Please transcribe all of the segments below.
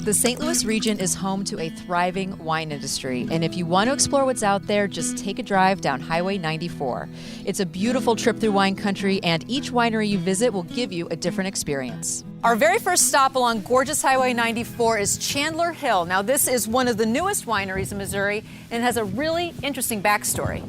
The St. Louis region is home to a thriving wine industry, and if you want to explore what's out there, just take a drive down Highway 94. It's a beautiful trip through wine country, and each winery you visit will give you a different experience. Our very first stop along gorgeous Highway 94 is Chandler Hill. Now, this is one of the newest wineries in Missouri, and it has a really interesting backstory.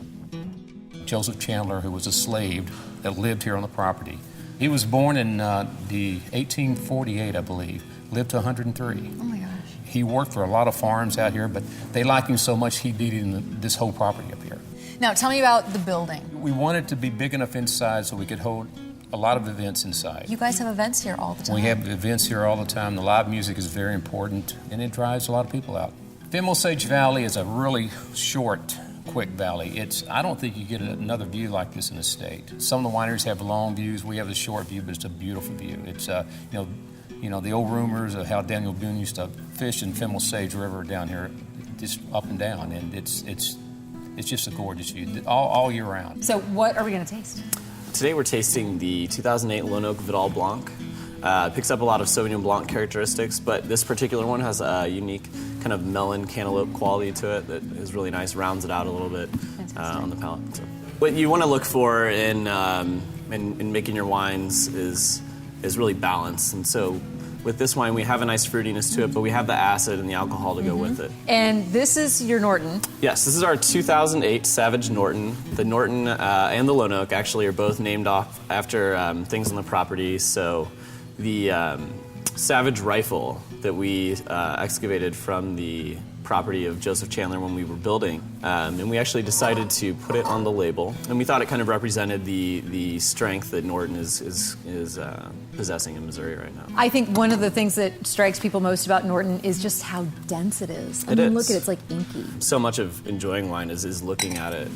Joseph Chandler, who was a slave that lived here on the property. He was born in the 1848, I believe. Lived to 103. Oh my gosh. He worked for a lot of farms out here, but they liked him so much he deeded this whole property up here. Now, tell me about the building. We wanted to be big enough inside so we could hold a lot of events inside. You guys have events here all the time. We have events here all the time. The live music is very important, and it drives a lot of people out. Femme Osage Valley is a really short, quick valley. I don't think you get another view like this in the state. Some of the wineries have long views. We have a short view, but it's a beautiful view. It's the old rumors of how Daniel Boone used to fish in Femme Osage River down here, just up and down, and it's just a gorgeous view all year round. So what are we going to taste? Today we're tasting the 2008 Lone Oak Vidal Blanc. It picks up a lot of Sauvignon Blanc characteristics, but this particular one has a unique kind of melon cantaloupe quality to it that is really nice, rounds it out a little bit on the palate. So, what you want to look for in making your wines is really balance, and so with this wine, we have a nice fruitiness to it, but we have the acid and the alcohol to go with it. And this is your Norton. Yes, this is our 2008 Savage Norton. The Norton and the Lone Oak actually are both named off after things on the property. So the Savage rifle that we excavated from the property of Joseph Chandler when we were building, and we actually decided to put it on the label, and we thought it kind of represented the strength that Norton is possessing in Missouri right now. I think one of the things that strikes people most about Norton is just how dense it is. I mean, look at it, it's like inky. So much of enjoying wine is looking at it.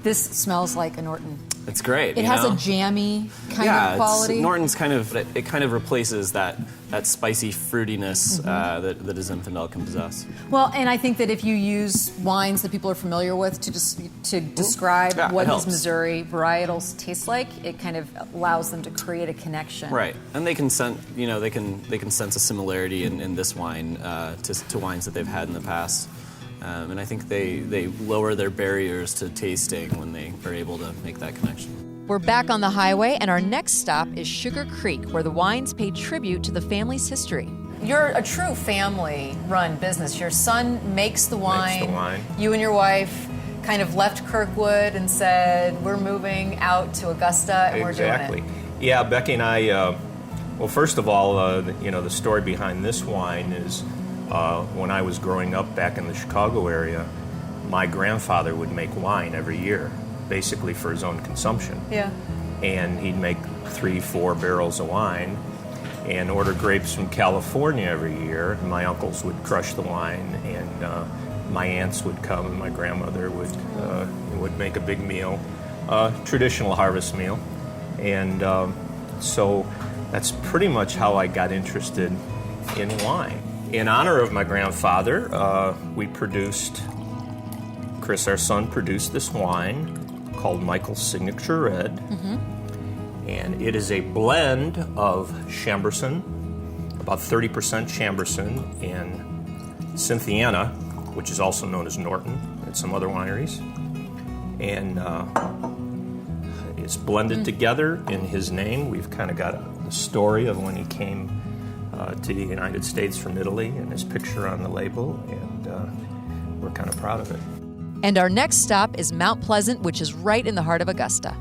This smells like a Norton. It's great. It has a jammy kind of quality. Norton's it kind of replaces that spicy fruitiness that a Zinfandel can possess. Well, and I think that if you use wines that people are familiar with to describe what these Missouri varietals taste like, it kind of allows them to create a connection. Right, and they can sense a similarity in this wine to wines that they've had in the past. And I think they lower their barriers to tasting when they are able to make that connection. We're back on the highway, and our next stop is Sugar Creek, where the wines pay tribute to the family's history. You're a true family-run business. Your son makes the wine. You and your wife kind of left Kirkwood and said, we're moving out to Augusta, and we're doing it. Exactly. Yeah, Becky and I, well, first of all, the story behind this wine is when I was growing up back in the Chicago area, my grandfather would make wine every year, basically for his own consumption. Yeah. And he'd make 3-4 barrels of wine and order grapes from California every year. My uncles would crush the wine, and my aunts would come, and my grandmother would make a big meal, traditional harvest meal. And so that's pretty much how I got interested in wine. In honor of my grandfather, Chris, our son, produced this wine called Michael's Signature Red. And it is a blend of Chambourcin, about 30% Chambourcin, and Cynthiana, which is also known as Norton at some other wineries. And it's blended together in his name. We've kind of got the story of when he came to the United States from Italy and his picture on the label, and we're kind of proud of it. And our next stop is Mount Pleasant, which is right in the heart of Augusta.